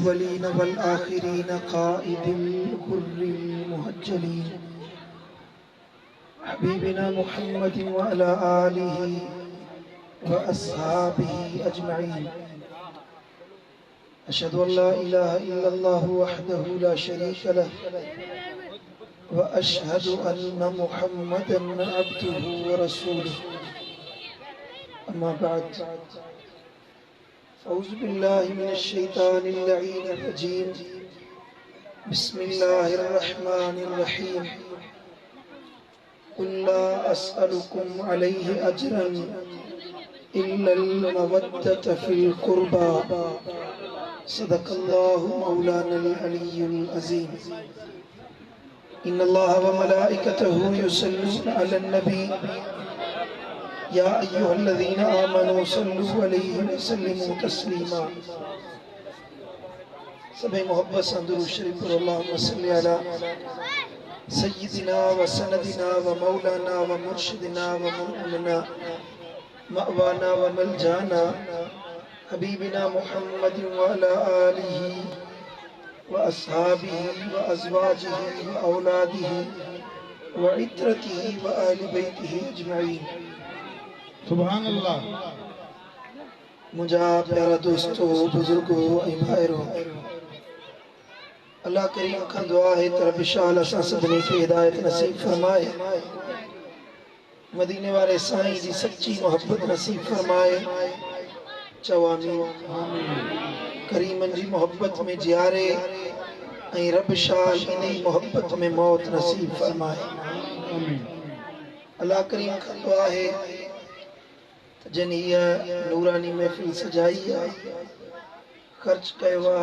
الأولين والآخرين قائد الغر المهجلين حبيبنا محمد وعلى آله وأصحابه أجمعين أشهد أن لا إله إلا الله وحده لا شريك له وأشهد أن محمدا عبده ورسوله أما بعد أعوذ بالله من الشيطان اللعين الرجيم بسم الله الرحمن الرحيم قل لا أسألكم عليه أجرا إلا المودة في القربى صدق الله مولانا العلي العظيم إن الله وملائكته يصلون على النبي يا أيها الذين آمنوا صلوا عليه وسلموا تسليما سبھی محبت سے درود شریف پر اللہم صلی علی سیدنا و سندنا و مولانا و مرشدنا و مؤمننا مأوانا و ملجانا حبیبنا محمد وعلى آلہ و اصحابہ و ازواجہ و اولادہ و عطرتہ و آل بیتہ اجمعین सुभान अल्लाह। मुझा प्यारा दोस्तों बुजुर्गों भाईरो अल्लाह करीम का दुआ है तरफ इंशाअल्लाह असां सभिनी खे हिदायत नसीब फरमाए, मदीने वाले साईं जी सच्ची मोहब्बत नसीब फरमाए। चओ आमीन। करीमन जी मोहब्बत में जियारे ऐं रब शाह इन्ही मोहब्बत में मौत नसीब फरमाए। अल्लाह करीम का दुआ है जिन नूरानी महफिल सजाई है, खर्च किया,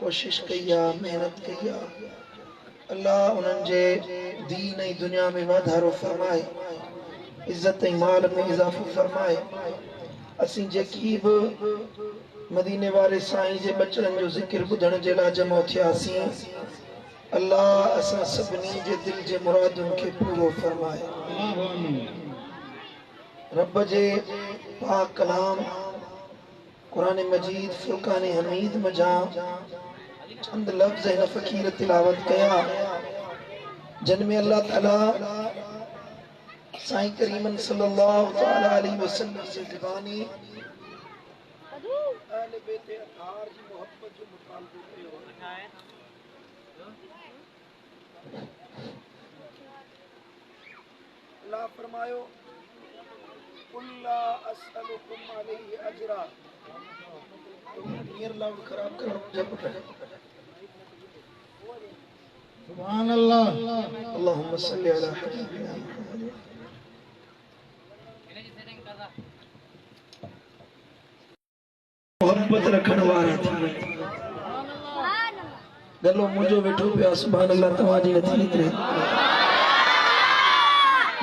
कोशिश किया, मेहनत किया, अल्लाह उन्हनि जे दीन ऐं दुनिया में वाधारो फरमाए, इज्जत ऐं माल में इजाफो फरमाए। असीं जेकी बि मदीने वारे साईं जे बचड़नि जो ज़िक्र ॿुधण जे लाइ जमो थियासीं, अल्लाह असां सभिनी जे दिल जे मुरादुनि खे पूरो फरमाए। रब जे पाक कलाम कुरान मजीद फुरकान हमीद मजा चंद लफ्ज़ हिन फ़कीर तिलावत कया जिनमें अल्लाह ताला साईं करीमन सल्लल्लाहु तआला अलैहि वसल्लम से ज़बानी अहले बैत अतार जी मोहब्बत जो मुतालबो कयो। अल्लाह फरमायो कुल्ला अस्अलुकुम अलैहि अजरा। नियर लाउड खराब करो जब सुभान अल्लाह। अल्लाहुम्मा सल्ली अला हबीबिना मुहम्मद। मोहब्बत रखण वारा थी गलो मुंहिंजो वेठो पिया सुभान अल्लाह तव्हांजी नथी निकिरे।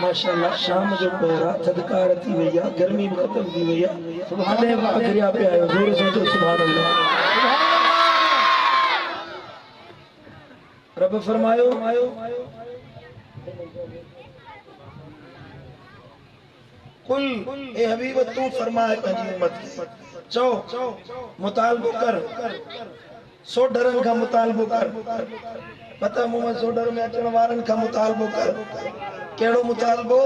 माशाअल्लाह शाम जो पहरा थदकार थी वई आहे, गर्मी भी खत्म थी वई आहे, हाणे अगरिया पिया आहियो जोर से जो सुभान अल्लाह। रब फरमायो कुल ए हबीब तू फरमाए पंहिंजी उम्मत खे चओ मुतालबो कर, सोडरन का मुतालबो कर, पता मोहम्मद सोडर में अचण वारन का मुतालबो कर। केड़ो मुतालबो?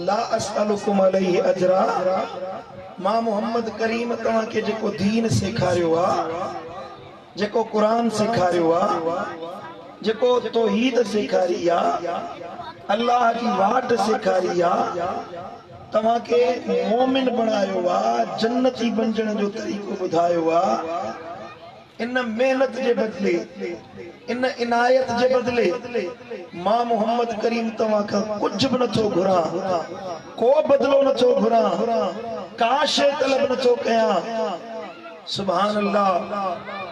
ला अस्अलुकुम अलैहि अजरा। मां मोहम्मद करीम तव्हां के जेको दीन सेखारियो आ, जेको कुरान सेखारियो आ, जेको तौहीद सेखारी आ, अल्लाह की वाट सेखारी आ, तव्हां के मोमिन बनायो आ, जन्नती बणजण जो तरीक़ो ॿुधायो आ। इन मेहनत जे बदले, इन इनायत जे बदले मां मोहम्मद करीम तव्हां खां कुछ भी नथो घुरां, को बदलो नथो घुरां, का शइ तलब नथो कयां। सुभान अल्लाह।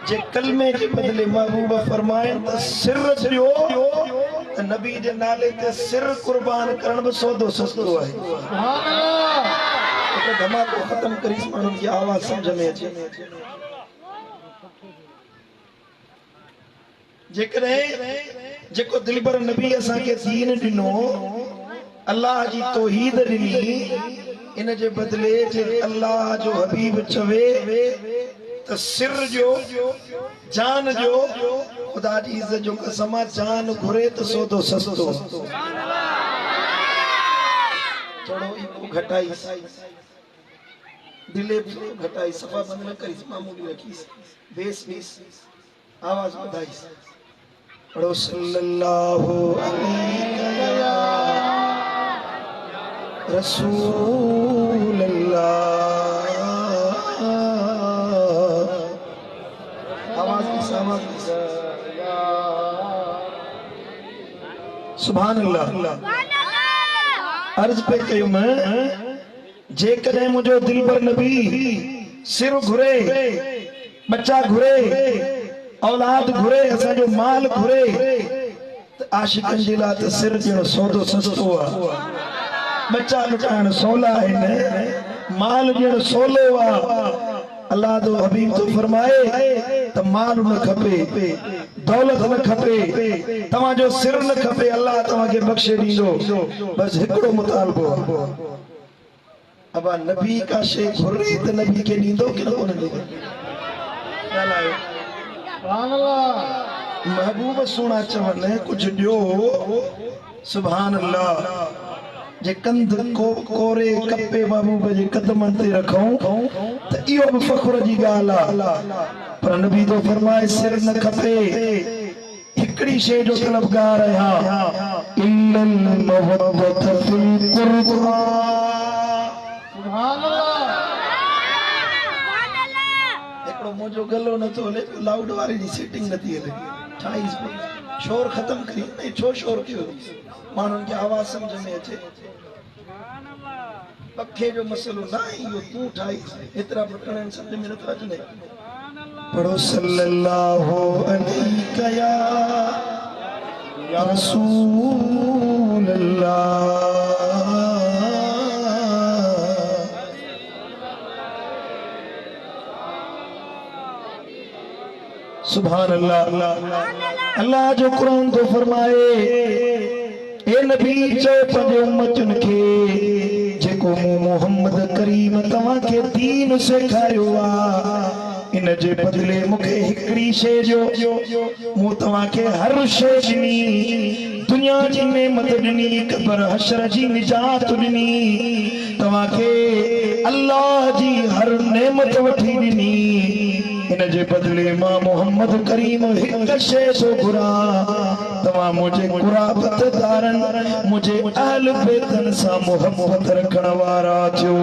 जे कलमे जे बदले महबूब फरमाए त सिर ॾियो त नबी जे नाले ते सिर कुर्बान करण भी सौदो सस्तो आहे। सुभान अल्लाह। हिकु धमाको ख़त्म करीस, माण्हुनि जी आवाज़ सम्झ में अचे। जेकॾहिं जेको दिलबर नबी असां खे दीन ॾिनो, अल्लाह जी तौहीद ॾिनी, इन जे बदले जे अल्लाह जो हबीब चवे त त सिर जो जान जो खुदा जी इज्जत जो कसम आहे, जान घुरे त सौदो सस्तो थोड़ो ईगो घटाई दिले घटाई सफा बंद न करीस मामूली रखीस बेस बेस आवाज बढ़ाईस पढ़ो सल्लल्लाहु अलैहि रसूल अल्लाह आवाज की सुभान अल्लाह अर्ज पे कयो मैं जे कदे मुझो दिल पर नबी सिर घुरे बच्चा घुरे औलाद घुरे असा जो माल घुरे त आशिकन जे लाइ त सिर जहिड़ो सौदो सस्तो आहे बच्चा लुटाइण सवला आहिनि माल जहिड़ो सवलो आहे अल्लाह जो हबीब तो फरमाए त माल न खपे दौलत न खपे तव्हांजो सिर न खपे अल्लाह तव्हांखे बख़्शे ॾींदो बस हिकिड़ो मुतालबो अब नबी का शे घुरे त नबी के ॾींदो कि न कोन ॾींदो ॻाल्हायो सुभान अल्लाह महबूब सुणा चवनि कुझु ॾियो सुभान अल्लाह जे कंध को कोरे कपे महबूब जे कदमनि ते रखूं त इहो बि फ़ख्र जी ॻाल्हि आहे पर नबी तो फरमाए सिर न खपे हिकड़ी शे जो तलबगार आहियां इल्लल मवद्दत फिल कुर्बा सुभान अल्लाह एकड़ो मुंहिंजो गलो नथो हले लाउड वारी जी सेटिंग नथी हले ठाईस शोर खत्म करी नहीं छो शोर कयो माण्हुनि खे आवाज समझ में अचे पखे जो मसलो ना इहो तूं ठाई एतिरा बटण समझ में नथा अचनि पढ़ो सल्लल्लाहु अलैहि या रसूल अल्लाह सुभान अल्लाह अल्लाह जो कुरान तो फरमाए ए नबी चो पंहिंजे उम्मतुनि खे जेको मूं मोहम्मद करीम तव्हां खे दीन सेखारियो आहे इन जे बदिले मूंखे हिकड़ी शे जो मूं तव्हां खे हर शे ॾिनी दुनिया जी नेमत ॾिनी क़ब्र हशर जी निजात ॾिनी तव्हां खे अल्लाह जी हर नेमत वठी ॾिनी इन जे बदिले मां मोहम्मद करीम हिक शे थो घुरां तव्हां मुंहिंजे कुराबतदारनि मुंहिंजे अहल बेतन सां मोहब्बत रखण वारा थियो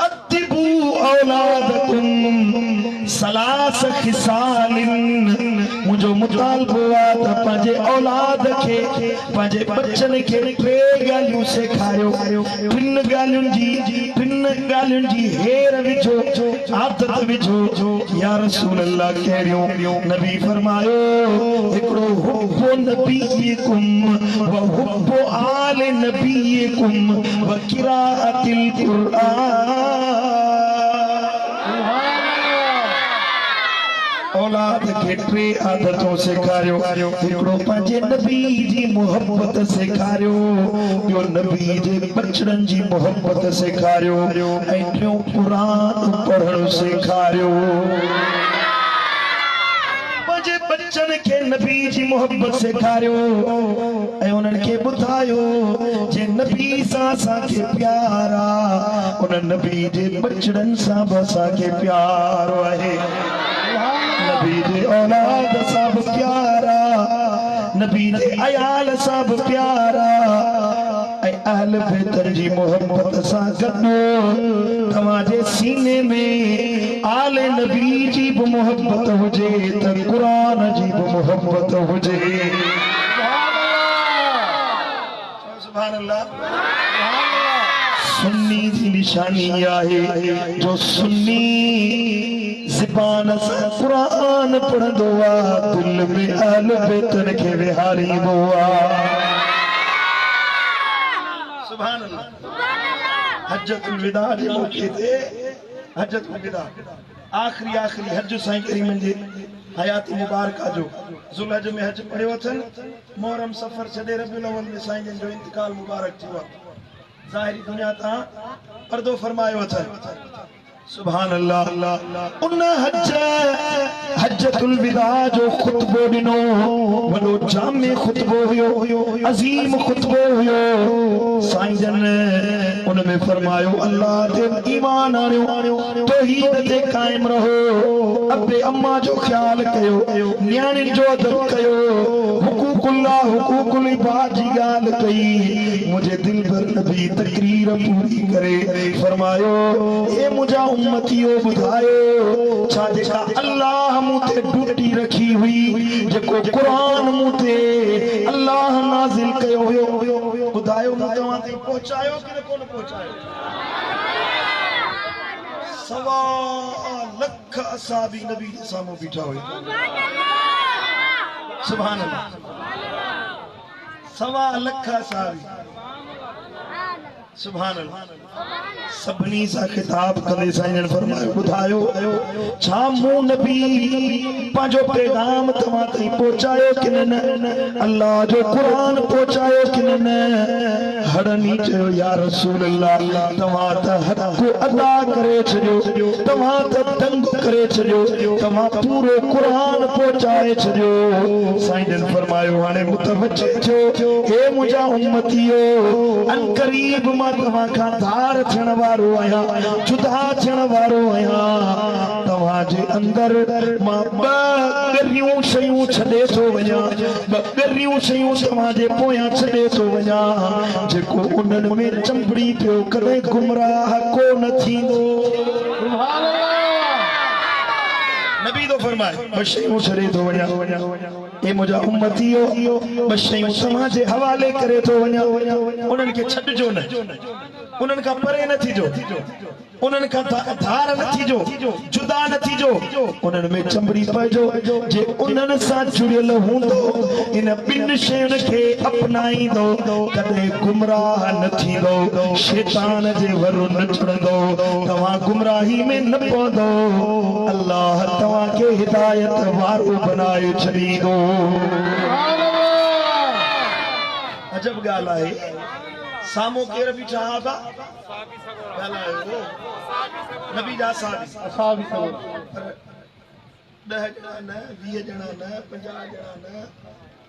अतिबू औलादकुम सलास खिसालिन मुंहिंजो मुतालबो आहे त पंहिंजे औलाद खे पंहिंजे बच्चनि खे टे ॻाल्हियूं सेखारियो टिन ॻाल्हियुनि जी हेर विझो आदत विझो या रसूल अल्लाह कहिड़ियूं नबी फरमायो हिकिड़ो हुब्बो नबीकुम व हुब्बो आल नबीकुम व क़िराअतिल क़ुरआन औलाद के टे आदतों सेखारियो हिकिड़ो पंहिंजे नबी जी मोहब्बत सेखारियो ॿियो नबी जे बचड़नि जी मोहब्बत सेखारियो ऐं टियों क़ुरान पढ़णु सेखारियो पंहिंजे बचड़नि खे नबी जी मोहब्बत सेखारियो ऐं उन्हनि खे ॿुधायो जे नबी सां असांखे प्यार आहे उन नबी जे बचड़नि सां बि असांखे प्यार आहे नबी दे औलाद सब प्यारा नबी दे अयाल सब प्यारा ऐ अहल बेतर जी मोहब्बत सां गॾु तव्हांजे सीने में आल नबी जी बि मोहब्बत हुजे त क़ुरान जी बि मोहब्बत हुजे सुभान अल्लाह सुन्नी जी निशानी आहे जो सुन्नी ज़बान से कुरान पढ़ंदो आहे दिल में अहल बेतन खे विहारींदो आहे सुभान अल्लाह हज्जतुल विदा जे मौके ते हज्जतुल विदा आखिरी हज साईं करीम जे हयात मुबारका जो ज़ुलहज में हज पढ़ियो अथनि मुहर्रम सफ़र छॾे रबीउल अव्वल में साईं जन जो इंतकाल मुबारक थियो आहे ज़ाहिरी दुनिया तां पर्दो फरमायो अथन सुभान अल्लाह उन हज्जतुल विदा जो खुतबो दिनो वडो जामे खुतबो हुयो अजीम खुतबो हुयो साईं जन उन में फरमायो अल्लाह ते ईमान आणियो तौहीद ते कायम रहो अबे अम्मा जो ख्याल कयो न्याणिन जो अदब कयो हुकूकुल्लाह हुकूकुल इबाद जी गाल कई मुझे दिल भर नबी तकरीर पूरी करे फरमायो ए मुझा उम्मतियो बुधायो छा जेका अल्लाह मुते ड्यूटी रखी हुई जेको कुरान मुते अल्लाह नाज़िल कयो हुयो बुधायो तवां ते पहुंचायो कि कोन पहुंचायो सवा लख असहाबी नबी जे साम्हूं बीठा हुया सुभान अल्लाह सवा लख असहाबी सुभान अल्लाह सबनी सा खिताब करे साईं ने फरमायो बुधायो छा मु नबी पांजो पैगाम तवा ताईं पहुंचायो कि न अल्लाह जो कुरान पहुंचायो कि न हड़नी चयो या रसूल अल्लाह तवा त हक अदा करे छजो तवा त दंग करे छजो तवा पूरो कुरान पहुंचाए छजो साईं ने फरमायो हाने मुतवज्जो थियो हे मुजा उम्मतियो अन करीब मां तवा का धार थियण वारो आया जुदा थियण वारो आया तवा जे अंदर मां ॿ शयूं छॾे थो वञा ॿ शयूं तवा जे पोयां छॾे थो वञा जेको उन्हनि में चंबड़ी पियो कॾहिं गुमराह को न थींदो नबी तो फरमाए ॿ शयूं छॾे थो वञा ए मुंहिंजा उम्मतियो ॿ शयूं तव्हां जे हवाले करे थो वञा उन्हनि खे छॾिजो न उन्हनि खां परे न थिजो उन्हनि खां धार न थिजो जुदा न थिजो उन्हनि में चंबड़ी पइजो जे उन्हनि सां जुड़ियल हूंदो इन ॿिनि शयुनि खे अपनाईंदो कॾहिं गुमराह न थींदो शैतान जे वर न चढ़ंदो तव्हां गुमराही में न पवंदो अल्लाह तव्हांखे हिदायत वारो बनाए छॾींदो अजब ॻाल्हि आहे सामो केर बीठा आबा ॻाल्हायो नबी जा साहबी 10 ॼणा न 20 ॼणा न 50 ॼणा न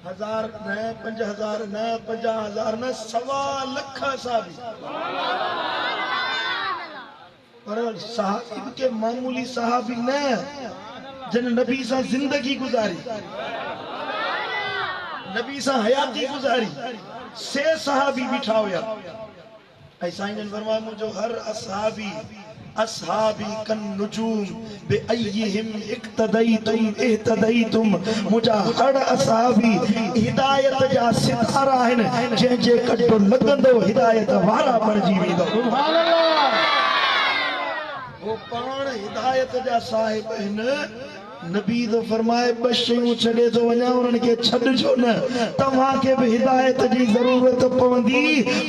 1000 न 5000 न 50000 न 1.25 लख साहबी पर साहबी के मामूली साहबी न जिन नबी सा जिंदगी गुजारी नबी सा हयाती गुजारी से सहाबी बिठा हुया ऐसा ही फरमाया मुझो हर असहाबी कन नुजूम बे अय्यहिम इक्तदईतुम मुझा हर असहाबी हिदायत जा सितारा आहिनि जंहिंजे कटो लॻंदो हिदायत वारा बणिजी वेंदो सुभान अल्लाह वो पाण हिदायत जा साहिब आहिनि नबी तो फरमाए ॿ शयूं छॾे थो वञा उन्हनि खे छॾिजो न तव्हांखे बि हिदायत जी ज़रूरत पवंदी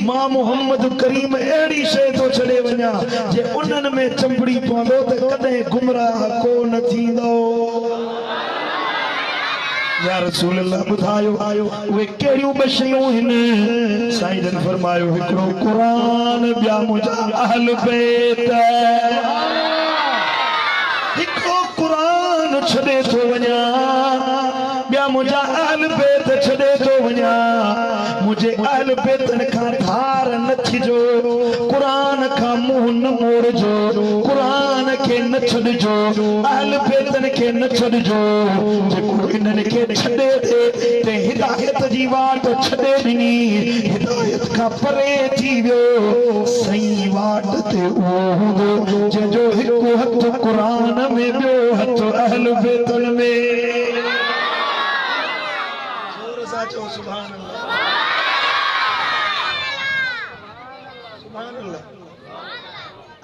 मां मोहम्मद करीम अहिड़ी शइ थो छॾे वञा जे उन्हनि में चंबड़ी पवंदो त कॾहिं गुमराह को न थींदो या रसूल अल्लाह ॿुधायो उहे कहिड़ियूं ॿ शयूं आहिनि साईं जन फरमायो हिकिड़ो क़ुरान ॿिया मुंहिंजा अहल बैत हिकिड़ो क़ुरान छॾे थो वञा ॿिया मुंहिंजा अहल बैत छॾे थो वञा मुंहिंजे अहल बैतनि खां धार न थिजो क़ुरान खां मुंहुं न मोड़जो क़ुरान खे न छॾिजो अहल बैतनि खे न छॾिजो जेको इन्हनि खे छॾे ते हिदायत जी वाट छॾे ॾिनी हिदायत खां परे थी वियो सही वाट ते उहो हूंदो जंहिंजो हिकु हथु क़ुरान में ॿियो हथु अहल बैतनि में जोर सां चओ सुभान अल्लाह सुभान अल्लाह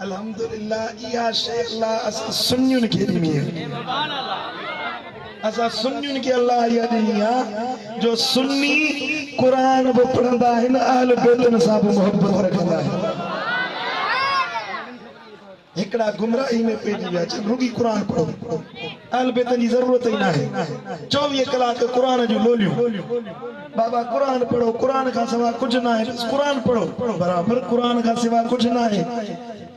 अल्हम्दुलिल्लाह इहा शइ अल्लाह असां सुन्नियुनि खे ॾिनी आहे असां सुन्नियुनि खे अल्लाह इहा ॾिनी आहे जो सुन्नी क़ुरान बि पढ़ंदा आहिनि अहल बैतनि सां बि मोहबत रखंदा आहिनि हिकड़ा गुमराही में पेजी विया चल रुगी कुरान पढ़ो अहल बेतन जी जरूरत ही ना है 24 कलाक कुरान जो लोलियो बाबा कुरान पढ़ो कुरान का सिवा कुछ ना है कुरान पढ़ो बराबर कुरान का सिवा कुछ ना है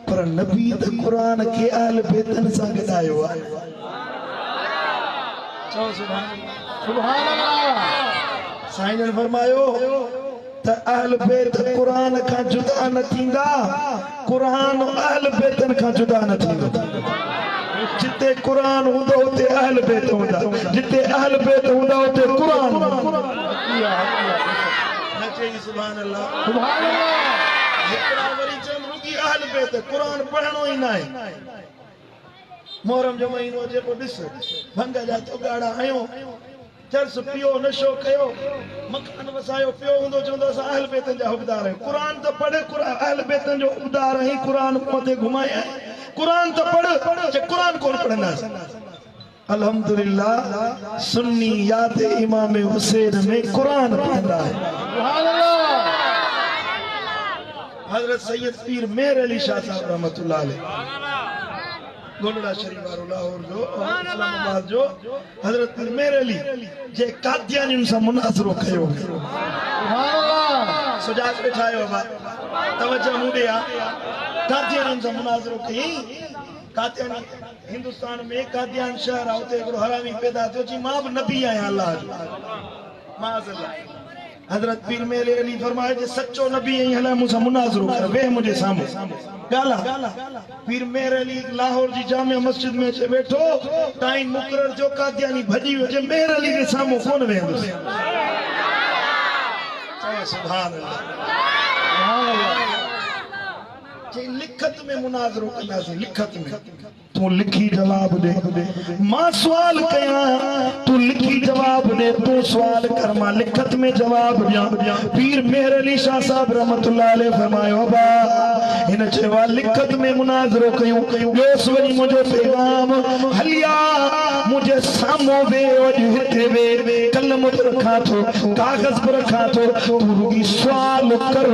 पर नबी त कुरान के अहल बेतन सा गदायो आहे चओ सुभान अल्लाह साईं ने फरमायो त अहल बेत कुरान का जुदा न थींदा कुरान अहल बेतन का जुदा न थींदो जिते कुरान हुंदो उते अहल बेत हुंदा जिते अहल बेत हुंदा उते कुरान नचे सुभान अल्लाह सुभान अल्लाह हिकड़ा वरी चंद रुगी अहल बेत कुरान पढ़णो ही ना है मोहरम जो महीनो जेको ॾिस भंग जा तो गाड़ा आयो चर्स पियो नशो कयो मकान वसायो पियो हुंदो चवंदो असां अहल बेतन जा हुकदार आहियूं कुरान तो पढ़ कुरान अहल बेतन जो हुकदार आहीं कुरान मथे घुमाया कुरान तो पढ़ जे कुरान कोन पढ़ंदा अल्हम्दुलिल्लाह सुन्नी याद इमाम हुसैन में कुरान पढ़ंदा है सुभान अल्लाह हजरत सैयद पीर मेर अली शाह साहब रहमतुल्लाह अलैह गोलड़ा शरीफ वारो लाहौर जो इस्लामाबाद जो हजरत पीर मेर अली जे कादियानियुनि सां मुनाज़रो कयो सुभान अल्लाह सुजात बिठायो बा तवज्जो मुडे आ कादियानियुनि सां मुनाज़रो कई कादियानी हिंदुस्तान में कादियान शहर आ उते हिकिड़ो हरामी पैदा थियो जी मां बि नबी आहियां अल्लाह जो माज़अल्लाह हजरत पीर मेरे अली फरमाए जे सच्चो नबी आई हला मुसा मुनाज़रो कर वे मुझे सामने गाला पीर मेरे अली लाहौर जी जामिया मस्जिद में चे बैठो टाइम मुकरर जो कादियानी भजी हो जे मेरे अली के सामने कौन वेंदो सुभान अल्लाह सुभान अल्लाह जे लिखत में मुनाज़रो कंदासीं लिखत में तू लिखी जवाब दे मां सवाल कया तू लिखी जवाब दे तू सवाल कर मां लिखत में जवाब दिया पीर मेहर अली शाह साहब रहमतुल्लाह अलैह फरमायो बा इन चवा लिखत में मुनाज़रो कयूं बेस वनी मुझे पैगाम हलिया मुझे सामो वे हिते वे कलम पर रखा तो कागज पर रखा तो तू रुगी सवाल कर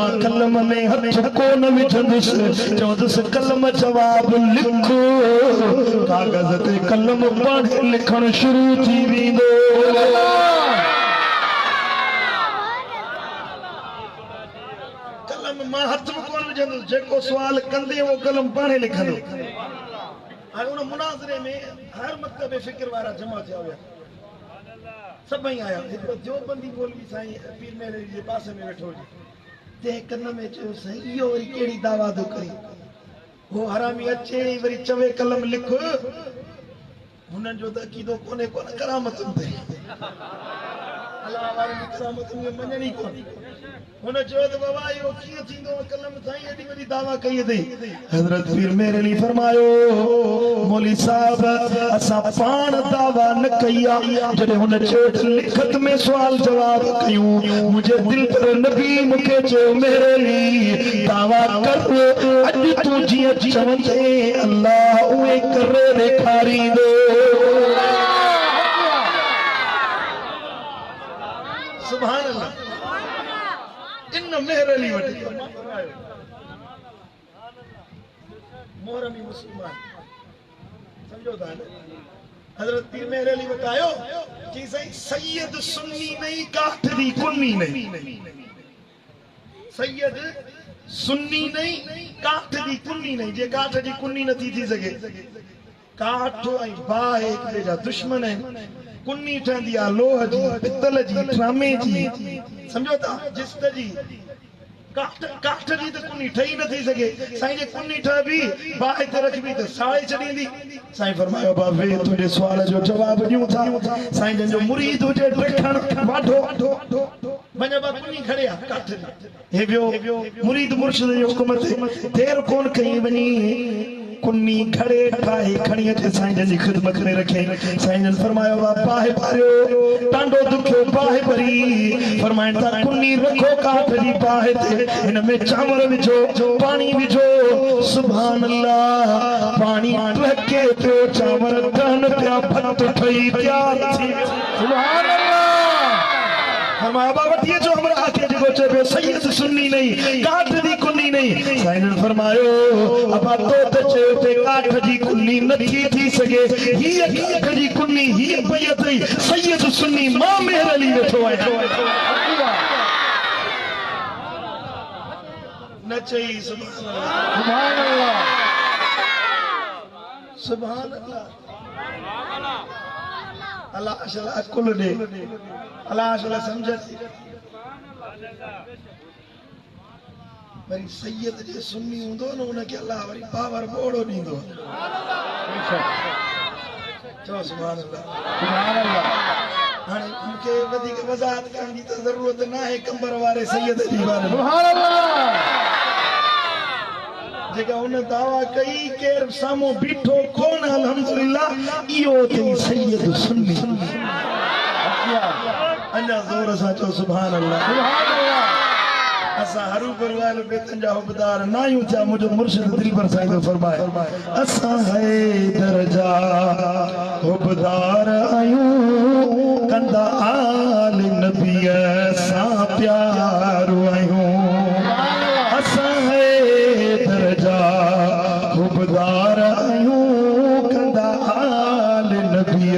मां कलम में हथ को न विझंदुस चवंदुस कलम जवाब लिख कागज ते कलम पढ़ लिखण शुरू थी वेंदो कलम मां हथ में कोन विझंदुसि जेको सवाल कंदे वो कलम पाणे लिखंदो हाणे उन मुनाज़रे में हर मकतब फिक्र वारा जमा थिया हुआ सभई आया हिकु देवबंदी मौलवी साईं पीर मेरे जे पासे में वेठो ते कन में चयो साईं इहो वरी कहिड़ी दावा थो करे वो हरामी अचे वरी चवे कलम लिख हुननि जो त अक़ीदो कोने कोन करामतुनि ते अल्लाह वारनि जी करामतुनि में मञणी कोन हुन चयो त बाबा इहो कीअं थींदो कलम साईं एॾी वॾी दावा कई अथई हज़रत पीर मेर अली फरमायो मौली साहब असां पाण दावा न कई आहे जॾहिं हुन चयो लिखत में सुवाल जवाब कयूं मुंहिंजे दिलि पर नबी मूंखे चयो मेर अली दावा कर अॼु तूं जीअं चवंदे अल्लाह उहे करे ॾेखारींदो सुभान अल्लाह इन मेहर अली वटि मोहरमी मुसलमान समझो था हजरत पीर मेहर अली वटि आयो कि सही सैयद सुन्नी नहीं काठ दी कुन्नी नहीं सैयद सुन्नी नहीं काठ दी कुन्नी नहीं जे काठ जी कुन्नी नथी थी सके काठ ऐं बाह हिक ॿिए जा दुश्मन आहिनि कुन्नी ठहंदी आहे लोह जी पितल जी ट्रामे जी समझो था जिस्त जी काठ जी त कुन्नी ठही न थी सके साईं जे कुन्नी ठहबी बाहि ते रखबी त साड़े छॾींदी साईं फरमायो बाबे तुंहिंजे सुवाल जो जवाब ॾियूं था साईं जन जो मुरीद हुजे ॾिठण वाढो वञा बा कुन्नी खड़े आहे काठ जी हे वियो मुरीद मुर्शिद जे हुकुम ते देर कोन कई वञी कुन्नी खड़े ठाहे खणी अचे साईं जन जी ख़िदमत में रखे साईं जन फरमायो बाहि भरियो टांडो दुखियो बाहि भरी फरमाइनि था कुन्नी रखो काठ जी बाहि ते हिन में चांवर विझो पाणी विझो सुभान अल्लाह पाणी टहिके पियो चांवर गहन पिया भत ठही तयार थी सुभान अल्लाह फरमाया बाबा वठी अचो हमरा आके जेको चए पियो सैयद सुन्नी नहीं काठ जी कुन्नी नहीं साईं फरमायो अबा तो ते ते काठ जी कुन्नी नथी थी सके ही काठ जी कुन्नी ही पयतई सैयद सुन्नी मां मेहर अली वेठो है नचई सुभान अल्लाह सुभान अल्लाह अल्लाह अल्लाह कुल दे अल्लाह अल्लाह समझ वरी सैयद जे सुन्नी हूंदो न उनखे अल्लाह वरी पावर बोड़ो ॾींदो चओ सुभान अल्लाह हाणे मूंखे वधीक वज़ाहत करण जी त ज़रूरत न आहे कंबर वारे सैयद जी बारे में सुभान अल्लाह जेका उन दावा कई केर साम्हूं बीठो कोन अल्हम्दुलिल्लाह इहो अथई सैयद सुन्नी अञा ज़ोर सां चओ सुभान अल्लाह सुभान अल्लाह असां हरू परवाल बेतन जा हुबदार ना यूं था मुझे मुर्शिद दिलबर साईं तो फरमाए असां है दर्जा हुबदार आयूं कंदा आल नबी सा प्यार आयूं असां है दर्जा हुबदार आयूं कंदा आल नबी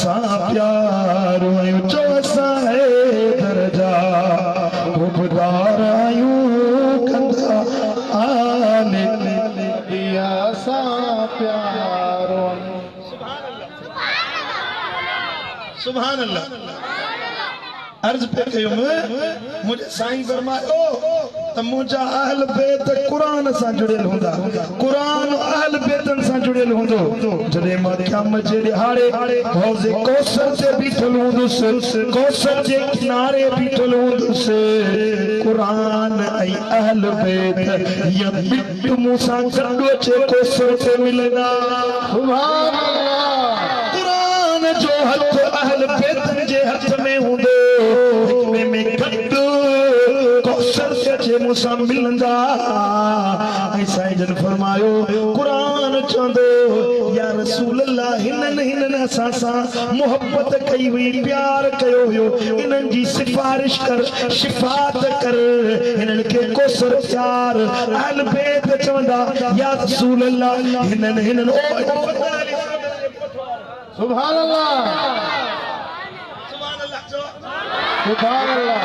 सा प्यार आयूं चो असां है दर्जा हुबदार आयूं कंदा आल नबी सा प्यार सुभान अल्लाह अर्ज पे कयुम मुझे साईं फरमायो त मुंहिंजा अहल बैत कुरान सां जुड़ियल हूंदा कुरान अहल बैतन सां जुड़ियल हूंदो जॾहिं मां क़यामत जे ॾिहाड़े हौज़ कौसर ते बीठल हूंदुसि कौसर जे किनारे बीठल हूंदुसि कुरान ऐं अहल बैत या बिट मूंसां गॾु अचे कौसर ते मिलंदा सुभान अल्लाह कुरान जो हथ अहल बैतन जे हथ में हूंदो हिकु में गॾु कौसर ते अचे मूंसां मिलंदा ऐं साईं जन फरमायो कुरान चवंदो या रसूल अल्लाह हिननि असां सां मोहब्बत कई हुई प्यार कयो हुयो इन्हनि जी सिफारिश कर शिफात कर हिननि खे कौसर प्यार अहल बैत चवंदा या रसूल अल्लाह हिननि सुभान अल्लाह सुभान अल्लाह सुभान अल्लाह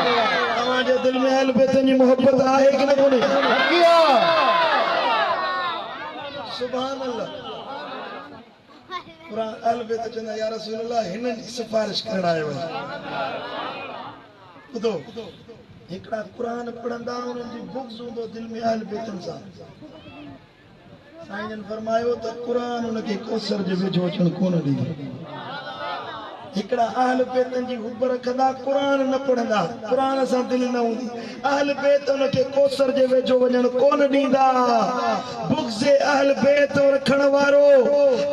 तव्हांजे दिल में अहल बैतन जी मोहब्बत आहे कि न कोन्हे सुभान अल्लाह पूरा अहल बैत चवंदा या रसूल अल्लाह हिननि जी सिफारिश करण आयो ॿुधो हिकिड़ा क़ुरान पढ़ंदा उन्हनि जी बुक्स हूंदो दिल में अहल बैतन सां साईं जन फरमायो त कुरान उनखे कौसर जे वेझो अचण कोन ॾींदो हिकिड़ा अहल बैतन जी हुब रखंदा कुरान न पढ़ंदा कुरान सां दिल न हूंदी अहल बैत उनखे कौसर जे वेझो वञण कोन ॾींदा बुक्स जे अहल बैत रखण वारो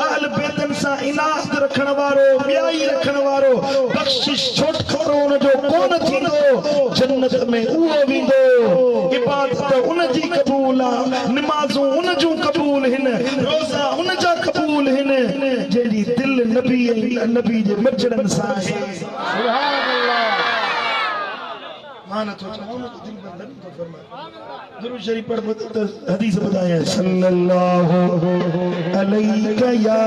अहल बैतन सां इनात रखण वारो ॿियाई रखण वारो बख़्शिश छोटकारो उनजो कोन थींदो जन्नत में उहो वेंदो इबादत उनजी क़बूल आहे नमाज़ूं उनजूं क़बूल हिन रोज़ा उनजा क़बूल हिन जंहिंजी दिल नबी जे मचड़नि सां आहे सुभान अल्लाह मान तो चाहो तो दिल पर नबी को फरमाए दुरूद शरीफ पढ़ तो हदीस बताया सल्लल्लाहु अलैहि या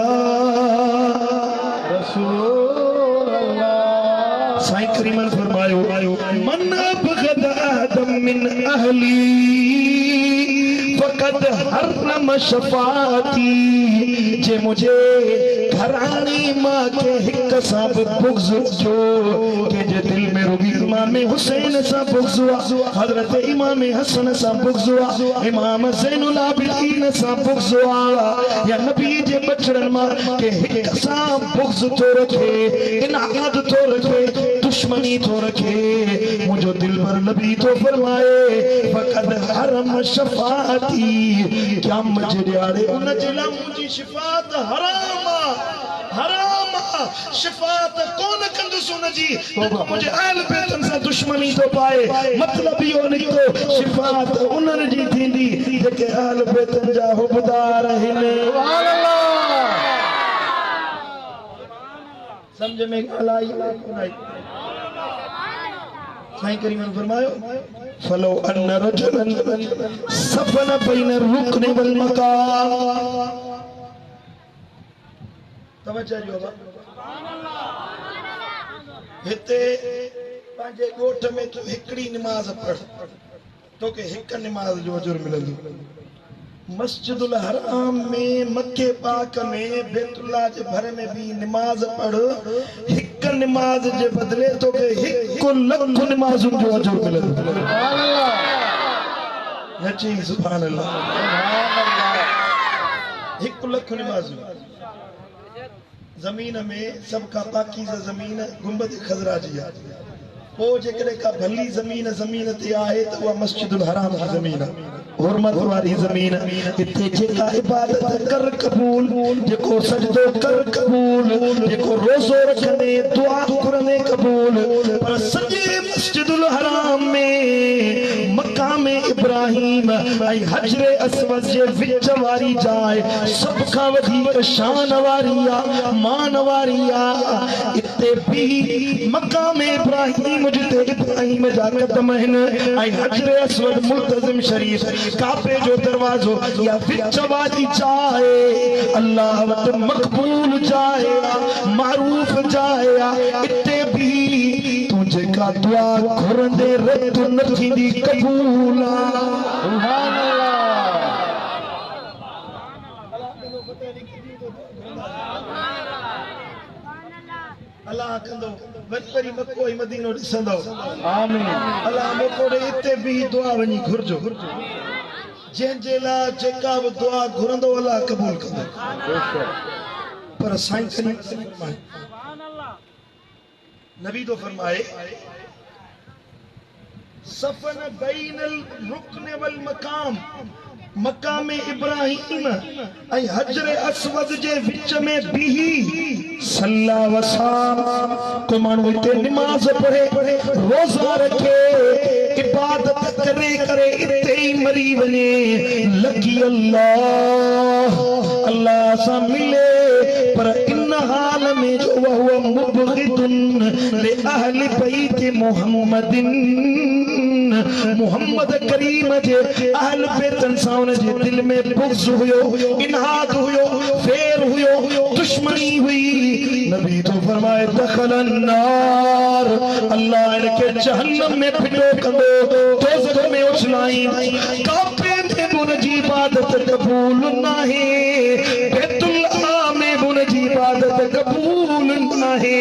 रसूल अल्लाह साईं करीमन फरमायो मन बगद आदम मिन अहली फकद हरम शफाती जे मुझे घरानी मां के हिक सां बुग़्ज़ जो के जे दिल में रुगी इमाम हुसैन सां बुग़्ज़ हुआ हज़रत इमाम हसन सां बुग़्ज़ हुआ इमाम ज़ैनुल आबिदीन सां बुग़्ज़ हुआ या नबी जे बचड़न मां के हिक सां बुग़्ज़ तो रखे इनाद तो रखे दुश्मनी तो रखे मुझो दिल पर नबी तो फरमाए फकद हरम शफाती क्या मुझे ॾियारे उन जे लाइ मुंहिंजी शिफ़ात हराम शिफ़ात कोन कंदुसि उनजी मुंहिंजे अहल बैतन सां दुश्मनी तो पाए मतलब इहो निकितो शिफ़ात उन्हनि जी थींदी जेके अहल बैतन जा हुबदार आहिनि सुभान अल्लाह समझ में ॻाल्हि आई कोन आई साईं करीम ने फरमायो फलो अन रजुलन सफन बैन रुकन वल मकाम। तवज्जो जो हिते पंहिंजे ॻोठ में तूं हिकिड़ी निमाज़ पढ़ तोखे हिक निमाज़ जो अजुर मिलंदो। मस्जिदुल हराम में मक्के पाक में बैतुल्लाह जे भर में भी निमाज़ पढ़ हिक निमाज़ जे बदले तोखे 1 लख निमाज़ुनि जो अजुर मिलंदो। सुभान अल्लाह नची सुभान अल्लाह 1 लख निमाज़ूं। ज़मीन में सब का पाकीज़ा ज़मीन गुंबद खज़रा जी आहे। पोइ जेकॾहिं का भली ज़मीन ते आहे त उहा मस्जिदुल हराम जी ज़मीन आहे, हुरमत वारी ज़मीन। हिते जेका इबादत कर क़बूल, जेको सजदो कर क़बूल, जेको रोज़ो रखंदे दुआ घुरंदे क़बूल। पर सॼे मस्जिदुल हराम में मक़ाम इब्राहिम ऐं हजर अस्वद जे विच वारी जाइ सभ खां वधीक शान वारी आहे, मान वारी आहे। हिते भी मक़ाम इब्राहिम जिते इब्राहिम जा क़दम आहिनि ऐं हजर अस्वद मुल्तज़िम शरीफ़ काबे जो दरवाज़ो या विच वारी जाइ अल्लाह वटि मक़बूल जाइ मारूफ़ जाइ। हिते भी तूं जेका दुआ घुरंदे रत न थींदी क़बूल। सुभान अल्लाह कंदो वरी मक्को ऐं मदीनो ॾिसंदो। आमीन अल्लाह मौक़ो ॾे हिते भी दुआ वञी घुरजो। जंहिंजे लाइ जेका बि दुआ घुरंदो अल्लाह क़बूल कंदो। पर साईं करीम फरमाए नबी तो फरमाए सफन बैनल रुकन वल मकाम मकाम इब्राहिम ऐं हजर अस्वद जे विच में बीही सल्ला वसाम को माण्हू हिते निमाज़ पढ़े रोज़ा रखे इबादत करे करे हिते ई मरी वञे लकी अल्लाह अल्लाह सां मिले। पर इन हाल में जो वह मुबग़िदुन ले अहल बैत मुहम्मदिन मुहम्मद करीम जे अहल बैतन सां उन जे दिल में बुग़्ज़ हुयो, इनहाद हुयो, फेर हुयो, दुश्मनी हुई। नबी तो फरमाए दखलन नार अल्लाह इनके जहन्नम में फिटो कंदो, दोज़ख में उछलाई। काबे में बुन जी इबादत क़बूल नाहे, बैतुल्लाह में बुन जी इबादत क़बूल नाहे।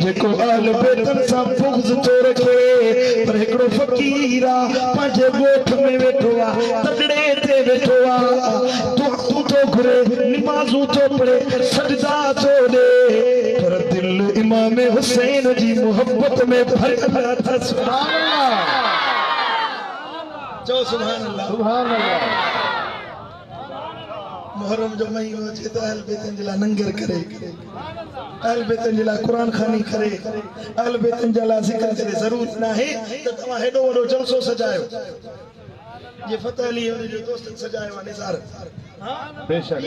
जेको अहल बैतन सां बुग़्ज़ तो रखे पर हिकिड़ो फ़क़ीर पंहिंजे ॻोठ में वेठो आहे, तकड़े ते वेठो आहे, दुआऊं थो घुरे, निमाज़ूं थो पढ़े, सजदा थो ॾे, पर दिल इमाम हुसैन जी मोहब्बत में भरियल अथसि। सुभान अल्लाह चओ सुभान अल्लाह। सुभान अल्लाह मुहर्रम जो महीनो अचे त अहल बैतन जे लाइ नंगर करे, अहल बैतन जे लाइ क़ुरान ख़ानी करे, अहल बैतन जे लाइ ज़िक्र करे। ज़रूरी न आहे त तव्हां हेॾो वॾो जलसो सजायो जे फतेह अली जो दोस्तनि सजायो आहे निसार बेशक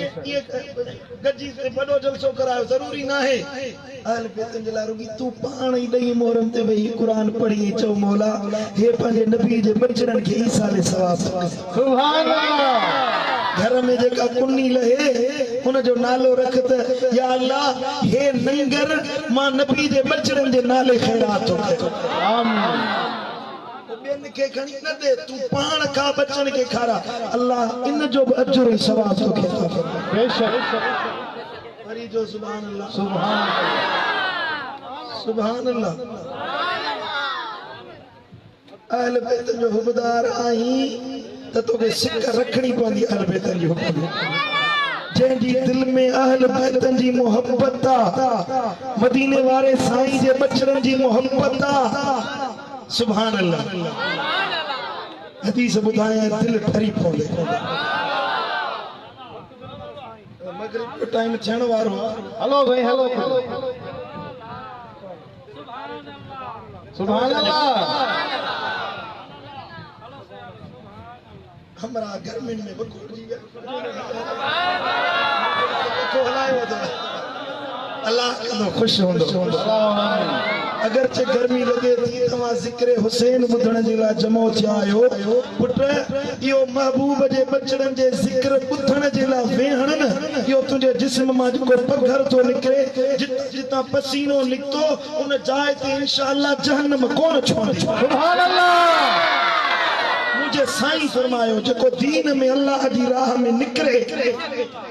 गजी वॾो जलसो करायो, ज़रूरी न आहे। अहल बैतन जे लाइ रुॻी तूं पाण ई ॾही मोहरम ते वेही क़ुरान पढ़ी चओ मौला हे पंहिंजे नबी जे बचड़नि खे ईसा ले सवाब। सुभान अल्लाह घर में जेका कुन्नी लहे हुन जो नालो रख त या अल्लाह हे नंगर मां नबी जे बचड़नि जे नाले ख़ैरात थो कयां। आमीन ॿियनि खे खणी न दे, तूं पाण खां बचनि खे खारा, अल्लाह इन जो बि अजुर ऐं सवाब तोखे अता फरमाए। बेशक वरी जो सुभान अल्लाह सुभान सुभान अल्लाह। अहल बैतन जो हुबदार आहीं त तोखे सिक रखणी पवंदी अहल बैतन जी हुबदार। जंहिंजी दिल में अहल बैतन जी मोहब्बत आहे, मदीने वारे साईं जे बचड़नि जी मोहब्बत आहे। सुभान अल्लाह। हदीस ॿुधाए दिल ठरी पवंदे। मगरिब जो टाइम थियण वारो आहे। हलो भाई हलो सुभान अल्लाह हमरा गर्मियुनि में बको जी हलायो अथव। अल्लाह कंदो ख़ुशि हूंदो। अगरचे गर्मी लगे थी तव्हां ज़िक्र हुसैन ॿुधण जे लाइ जमो थिया आहियो पुट इहो महबूब जे बचड़नि जे ज़िक्र ॿुधण जे लाइ वेहण न इहो तुंहिंजे जिस्म मां जेको पघर थो निकिरे जितां पसीनो निकितो उन जाइ ते इंशाअल्लाह जहन्नम कोन छुहंदी सुभान अल्लाह मुझे साईं फरमायो जेको दीन में अल्लाह जी राह में निकरे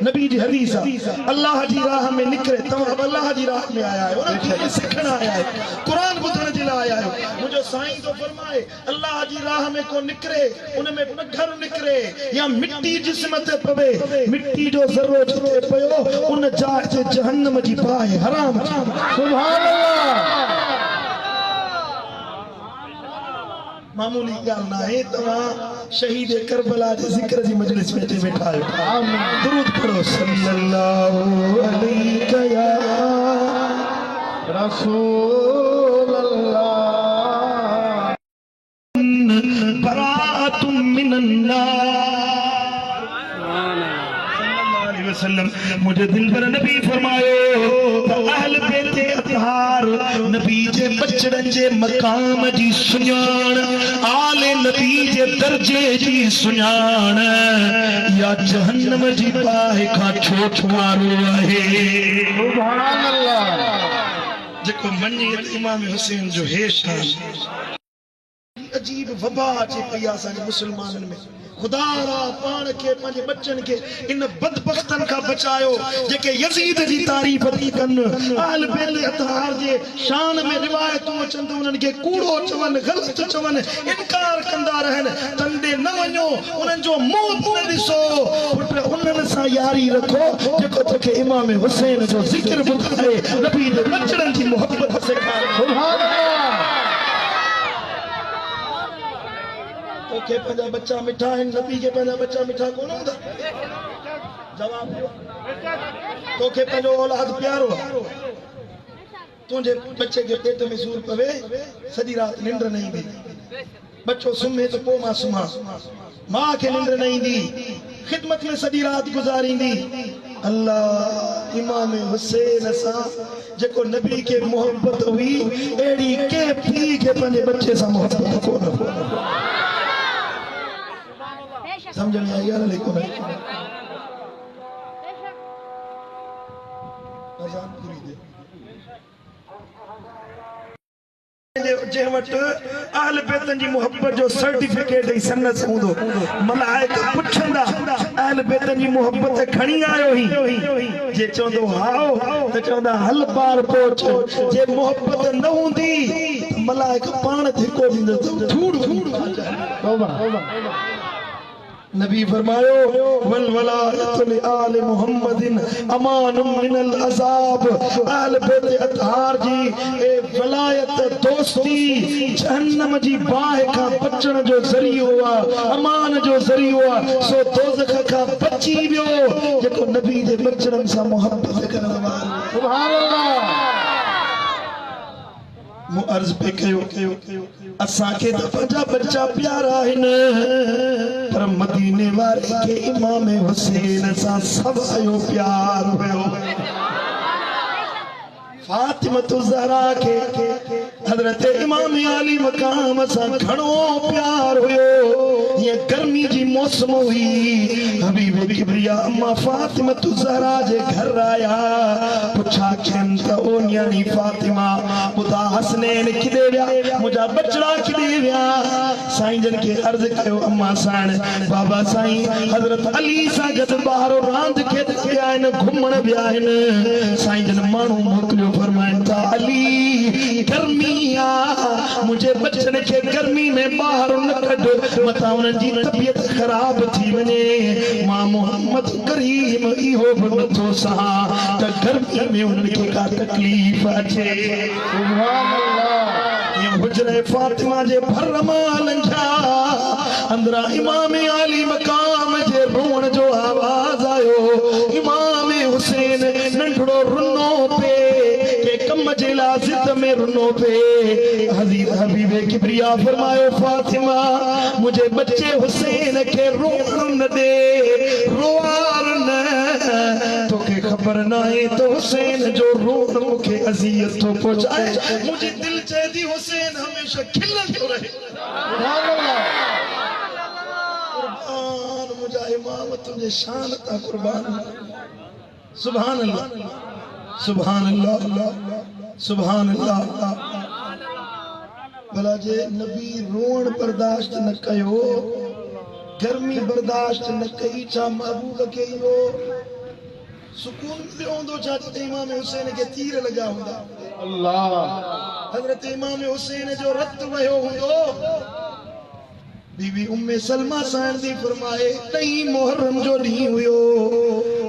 नबी जी हदीस अल्लाह जी राह में निकरे तव्हां अल्लाह जी राह में आया आहियो दीन सिखण आया आहियो कुरान ॿुधण जे लाइ आया आहियो मुझे साईं तो फरमाए अल्लाह जी राह में को निकरे उन में पघर निकरे या मिट्टी जिस्म ते पवे मिट्टी जो ज़रो जिते पयो उन जाइ ते जहन्नम जी बाहि हराम सुभान अल्लाह मामूली ॻाल्हि न आहे तव्हां शहीद करबला जे ज़िक्र जी मजलिस में वेठा आहियो आमीन दुरूद पढ़ो सल्लल्लाहु अलैहि या रसूल अल्लाह बराअतुम मिनन्नार वसल्लम मुझे दिल पर नबी फरमायो अहल बैते अतहार नबी जे बचड़न जे मकाम जी सुञाण आले नबी जे दर्जे जी सुञाण या जहन्नम जी बाहि खां छो छुआरो आहे सुभान अल्लाह जेको मञे इमाम हुसैन जो हे शान अजीब वबा अचे पई आहे असांजे मुस्लमाननि में खुदा रा पाण खे पंहिंजे बच्चनि खे इन बदबख्तनि खां बचायो जेके यज़ीद जी तारीफ़ थी कनि अहल बैत अतहार जे शान में रिवायतूं अचनि उन्हनि खे कूड़ो चवनि ग़लति चवनि इनकार कंदा रहनि तंडे न वञो उन्हनि जो मुंहुं न ॾिसो पुट उन्हनि सां यारी रखो जेको तोखे इमाम हुसैन जो ज़िक्र ॿुधाए नबी जे बचड़नि जी मोहबत सेखारे सुभान अल्लाह तोखे पंहिंजा बच्चा मिठा आहिनि नबी खे पंहिंजा बच्चा मिठा कोन हूंदा जवाब ॾियो तोखे पंहिंजो औलाद प्यारो आहे तुंहिंजे बच्चे खे पेट में सूर पवे सॼी राति निंड न ईंदी बच्चो सुम्हे त पोइ मां सुम्हां मां खे निंड न ईंदी ख़िदमत में सॼी राति गुज़ारींदी अल्लाह इमाम हुसैन सां जेको नबी खे मोहबत हुई अहिड़ी कंहिं पीउ खे पंहिंजे बच्चे सां मोहबत कोन समझ में आई यार लेकिन अजान पूरी दे जे वटि अहल बैतन जी मोहब्बत जो सर्टिफिकेट ऐं सनद हूंदो मलाइका पुछंदा अहल बैतन जी मोहब्बत खणी आयो ही जे चवंदो हाओ त चवंदा हल पार पहुच जे मोहब्बत न हूंदी मलाइका पाण धिको ॾींदो धूड़ तौबा नबी फरमायो वल वलायतु लि आले मुहम्मदिन अमानुम मिनल अज़ाब अहल बैत अतहार जी ए वलायत दोस्ती जहन्नम जी बाहि खां बचण जो ज़रियो आहे अमान जो ज़रियो आहे सो दोज़ख खां बची वियो जेको नबी जे बचड़नि सां मोहब्बत करण वारो सुभान अल्लाह मु अर्ज़ पे कयो असांखे त पंहिंजा बच्चा प्यारा आहिनि पर मदीने वारे खे इमाम हुसैन सां सवायो प्यार हुयो फातिमा ज़हरा के हज़रत इमाम अली मकाम सां घणो प्यार हुयो ये गर्मी जी मौसम हुई हबीब किबरिया अम्मा फातिमा ज़हरा जे घर आया पुछा खन त ओ न्याणी फातिमा ॿुधा हसनैन किथे विया मुंहिंजा बचड़ा किथे विया साईं जन खे अर्ज़ कयो अम्मा साण बाबा साईं हज़रत अली सां गॾु ॿाहिरि रांदि खेॾ विया आहिनि घुमण विया आहिनि साईं जन माण्हू मोकिलियो फरमाइनि था अली गर्मी आ मुझे बच्चन के गर्मी में बाहर न कढ मता उन जी तबीयत खराब थी वने मां मोहम्मद करीम इहो भी नथो सहा त गर्मी में उनके का तकलीफ अचे सुभान अल्लाह ये हुजरे फातिमा जे भरमा लंघा अंदरा इमाम अली मकाम जे रोण जो आवाज आयो इमाम हुसैन नंढड़ो रुनो पे कम जे लाज़ित में रुनो पे हबीब किबरिया फरमायो फातिमा मुझे बच्चे हुसैन के रोण न दे रोआर न तोके खबर ना है तो हुसैन जो रोन मुखे अजियत तो पहुंचाए मुझे दिल चाहती हुसैन हमेशा खिलत तो रहे सुभान अल्लाह कुर्बान मुझा इमाम तुझे शान ता कुर्बान सुभान अल्लाह सुभान अल्लाह सुभान अल्लाह भला जे नबी रोण बर्दाश्त न कयो गर्मी बर्दाश्त न कई छा महबूब के यो सुकून मिलियो छा इमाम हुसैन के तीर लगा हुंदा अल्लाह हजरत इमाम हुसैन जो रत वयो हुंदो बीबी उम्मे सलमा साहब दी फरमाए नहीं मुहर्रम जो दी हुयो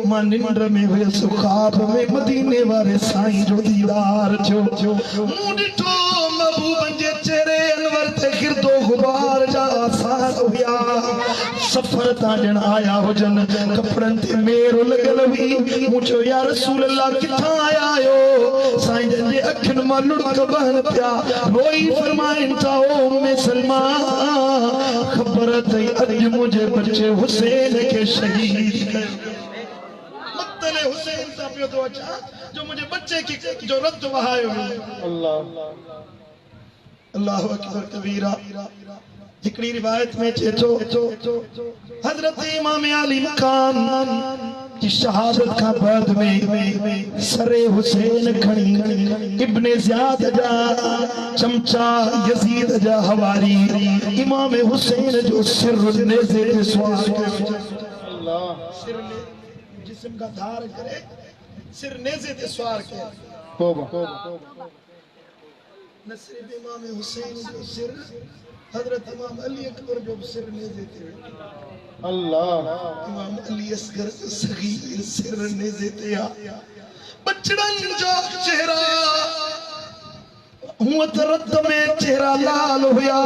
मां निंड में हुए सुखाब में मदीने वाले साईं जो दीदार जो मुंह डिठो महबूब जे चेहरे अनवर ते गिरदो गुबार जा आसार हुया सफर ता जण आया हो जन कपड़न ते मेर लगल हुई मुझो या रसूल अल्लाह किथा आया हो साईं जे अखन मां लुड़क बहन पिया रोई फरमाइन था ओ उम्मे सलमा खबर थई अज मुझे बच्चे हुसैन के शहीद कर मतले हुसैन सा पियो तो अच्छा जो मुझे बच्चे की जो रद्द वहायो अल्लाह अल्लाहु अकबर कबीरा हिकड़ी रिवायत में चेचो हजरत इमाम अली मकान की शहादत का बाद में सरे हुसैन खणी इब्ने ज़ियाद जा चमचा यजीद जा हवारी इमाम हुसैन जो सिर नेज़े पे सवार अल्लाह सिर ने जिस्म का धार करे सिर नेज़े पे सवार के तौबा नसर इमाम हुसैन जो सिर हजरत इमाम अली अकबर जो सिर नेज़े पे अल्लाह इमाम अली असगर सगीर सिर नेज़े ते आ बचड़न जो चेहरा हुआ त रत में चेहरा लाल हुया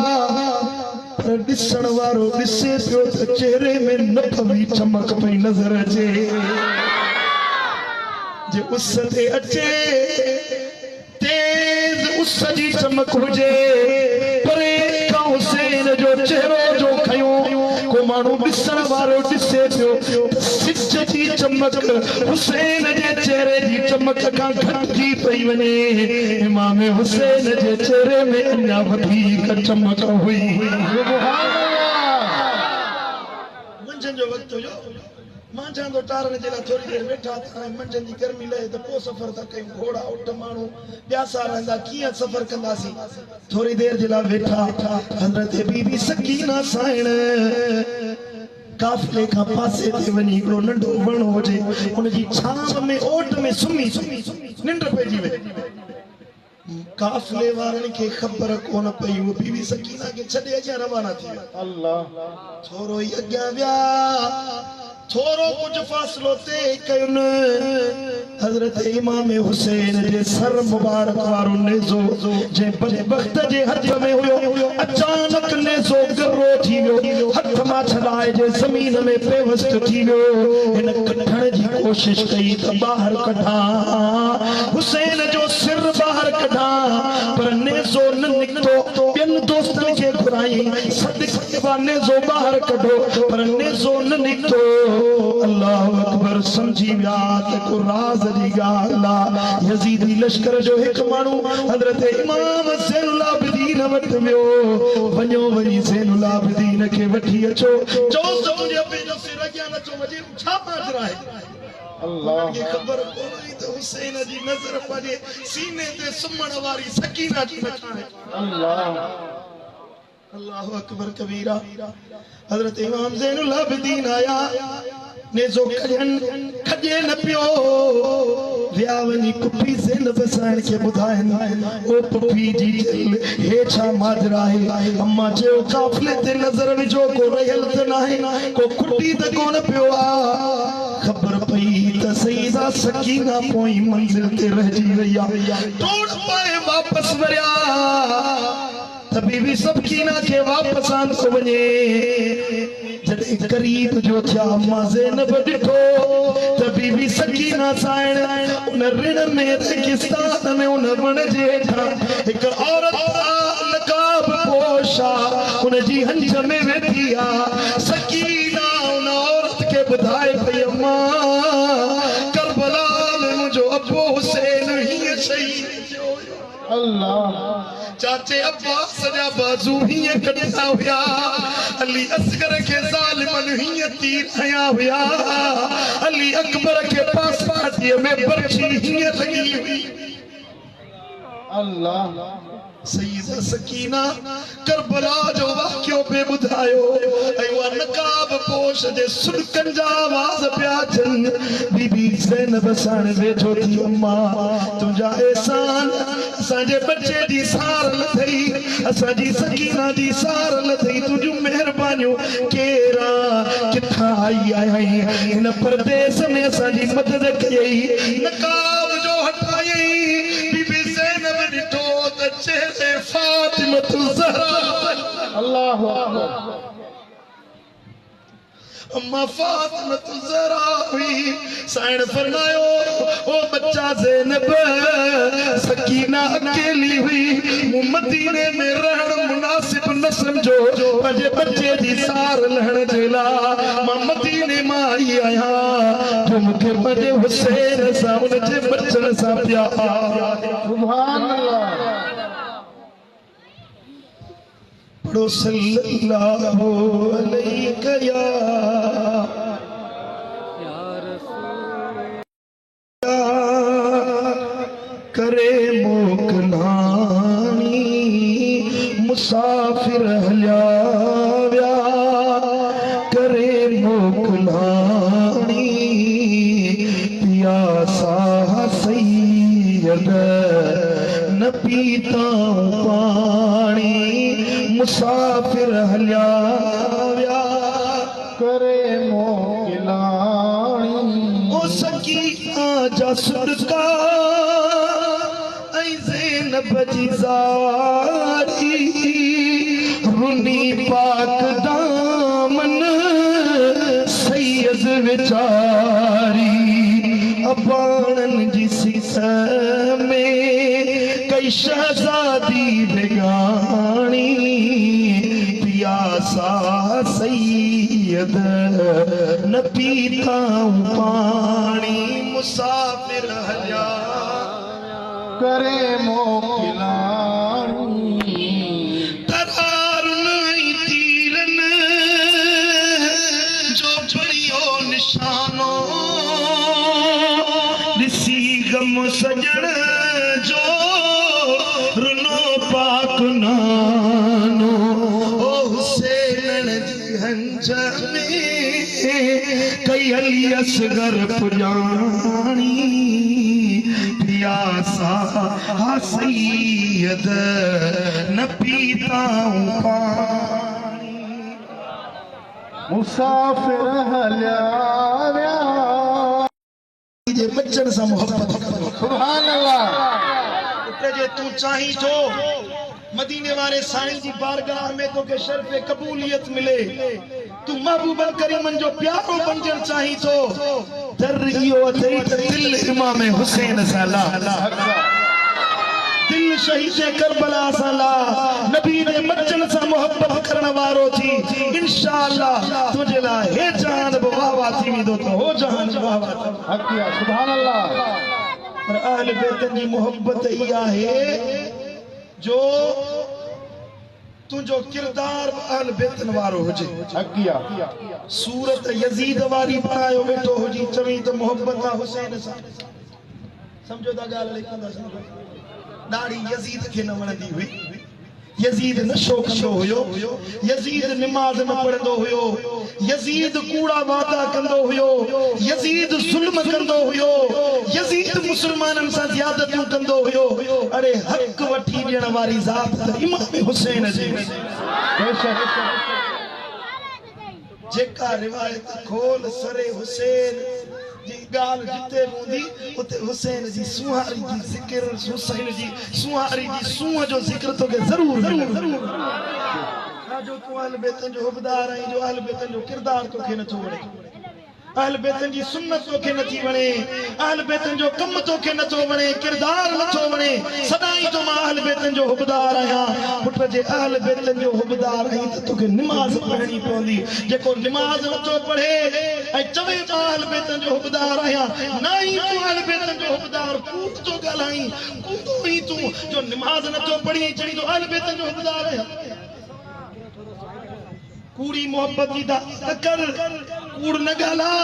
पर दिसण वारो दिसे पियो त चेहरे में नफ भी चमक पई नजर अचे जे उस ते अचे तेज उस जी चमक हुजे परे का हुसैन जो चेहरो जो खयो को मानो दिसण वारो दिसे पियो सिज जी चमक हुसैन जे चेहरे जी चमक का घटजी पई वने इमाम हुसैन जे चेहरे में अन्या वधीक चमक हुई सुभान अल्लाह मंझंदि जो वक्त हुयो मांझा तो टारन जेला थोड़ी देर बैठा था मंझंदि जी गर्मी लहे तो पो सफर था कई घोड़ा उठ मानू प्यासा रहंदा किया सफर कंदासी थोड़ी देर जेला बैठा हजरत बीबी सकीना साइण काफले का पासे ते वनी हिकड़ो नंढो वण हुजे उन जी छांव में ओट में सुम्ही निंड पइजी वे काफले वारन के खबर कोन पई वो बीबी सकीना के छडे अजा रवाना थी अल्लाह थोरो ही अग्या व्या थोरो कुछ फासलो ते कयुन हजरत इमाम हुसैन जे सर मुबारक वारो नेज़ो जे बख़्त जे हथ में हुयो अचानक नेज़ो गरो थी वियो हथ मां छडाए जे ज़मीन में पेवस्त थी वियो इन कढण जी कोशिश कई त बाहर कढा हुसैन जो सिर बाहर कढा पर नेज़ो न निकतो ॿियन दोस्तन खे घुराई सदिक नेज़ो बाहर कढो पर नेज़ो न निकतो अल्लाह अकबर समझी विया त को राज जी ॻाल्हि आहे यज़ीदी लश्कर जो हिकु माण्हू हज़रत इमाम ज़ैनुल आबिदीन वटि वियो वञो वञी ज़ैनुल आबिदीन खे वठी अचो चओ त मुंहिंजे अबे जो सिर अॻियां नथो वञे छा माजरा आहे अल्लाह खे ख़बर कोन हुई त हुसैन जी नज़र पंहिंजे सीने ते सुम्हण वारी सकीना जी मथां आहे अल्लाह अल्लाह अकबर कबीरा हजरत इमाम ज़ैनुल आबिदीन आया नेज़ो खजे न पियो विया वञी पुफी ज़ैनब साइण खे ॿुधाइनि ओ पुफी जी हे छा माजरा आहे अम्मा चयो काफ़िले ते नज़र विझो को रहियल त नाहे को खुटी त कोन पियो आहे ख़बर पई त सईदा सकीना पोइ मंज़िल ते रहिजी वई आहे टोड़ पाए वापसि वरिया त बीबी सकीना खे वापसि आंदो वञे जॾहिं करीब जो थिया अम्मा ज़ैनब ॾिठो त बीबी सकीना साइण उन ऋण में रेगिस्तान में उन वण जे हेठां हिकु औरत नकाब पोश उन जी हंज में वेठी आहे सकीना उन औरत खे ॿुधाए पई अम्मा करबला अल्लाह चाचे अब्बास जा बाजू ही कटता हुआ अली असगर के जालिमन ही तीर आया हुआ अली अकबर के पास पाटिए में बर्छी ही लगी हुई अल्लाह सईदा सकीना करबला जो वाक्यो पे बुधायो ऐवा नकाब पोश जे सुनकन जा आवाज प्या चन बीबी ज़ैनब सान वेठो थी अम्मा तुझा एहसान असांजे बच्चे जी सार लथई असांजी सकीना जी सार लथई तुझू मेहरबानियूं केरा किथा आई आहीं इन परदेस में असांजी मदद कई नकाब जो हटाई बीबी ज़ैनब ॾिठो त चेहरे फातिमा ज़हरा अल्लाहु अकबर अम्मा फातिमा ज़हरा हुई साईं फरमायो ओ बच्चा ज़ैनब सकीना अकेली हुई मदीने में रहण मुनासिब न समझो पंहिंजे बच्चे जी सार लहण जे लाइ मां मदीने मां आई आहियां जो मूंखे पंहिंजे हुसैन सां उन जे बचन सां प्यार सुभान अल्लाह पढ़ो सल्लल्लाहु अलैहि या करे मोकलानी मुसाफिर हल्या व्या करे मोकलानी प्यासा सैयद न पीता पानी मुसाफिर हल्या व्या करे मोकिलानी ओ सकीना जा सदका ऐ ज़ैनब जी ज़ारी रुनी पाक दामन सैयद विचारी अबाणन जी सीस में कई शहजादी बेगानी प्यासा सैयद न पीता पानी मुसाफिर हल्या करे मोकिलानी तरारुन ऐं तीरन जो बड़ियो निशानो ॾिसी गम सजण जो रुनो पाक नानो ओ हुसैन जी हंज में कई अली असगर पुॼाणी प्यासा हा सैयद न पीता पानी मुसाफिर हल्या व्या जे बच्चन सां मोहब्बत करो सुभान अल्लाह उते जे तू चाही थो मदीने वाले साईं जी बारगाह में तोखे शर्फ कबूलियत मिले तू महबूब करीमन जो प्यारो बणजण चाही थो दर इहो अथई त दिल इमाम हुसैन सां ला दिल शहीद करबला सां ला नबी जे बच्चन सां मोहब्बत करण वारो थी इंशाअल्लाह तुझे लाइ हे जहान बि वाह वाह थी वेंदो त हो जहान बि वाह वाह थी हकिया सुभान अल्लाह पर अहल बैतन जी मोहब्बत इहा है जो तुझो किरदार अहल बैतन वारो हुजे हकिया सूरत यजीद वारी बनायो वेठो हुजी चवी त मोहब्बत हुसैन सां समझो ता गाल लिखंदा समझो दाढ़ी यजीद के न वणंदी हुई यजीद नशो कंदो हुयो यजीद नमाज न पढ़ंदो हुयो यजीद कूड़ा वादा कंदो हुयो यजीद जुल्म कंदो हुयो यजीद मुसलमानन सां ज़ियादतूं कंदो हुयो अरे हक वठी ॾियण वारी ज़ात त इमाम हुसैन जी बेशक जेका रिवायत खोल सरे हुसैन जी गाल जिते हूंदी उते हुसैन जी सुहारी जी ज़िक्र हुसैन जी सुहारी जी सूह जो ज़िक्र तोखे ज़रूर ज़रूर जो तू अहल बैतन जो हुबदार आहीं जो अहल बैतन जो किरदार तोखे नथो वणे अहल बैतन जी सुन्नत तोखे नथी वणे, अहल बैतन जो कम तोखे नथो वणे, किरदार नथो वणे, सदाई तो मां अहल बैतन जो हुबदार आहियां। पुट जे अहल बैतन जो हुबदार आहीं त तोखे निमाज़ पढ़णी पवंदी। जेको निमाज़ नथो पढ़े ऐं चवे मां अहल बैतन जो हुबदार आहियां, न ई तूं अहल बैतन जो हुबदार, कूड़ तो ॻाल्हाईं, कूड़ो ई तूं जो निमाज़ नथो पढ़ी चड़ी तो अहल बैतन जो हुबदार आहियां। कूड़ी मोहब्बत जी दात कर, कूड़ न ॻाल्हा,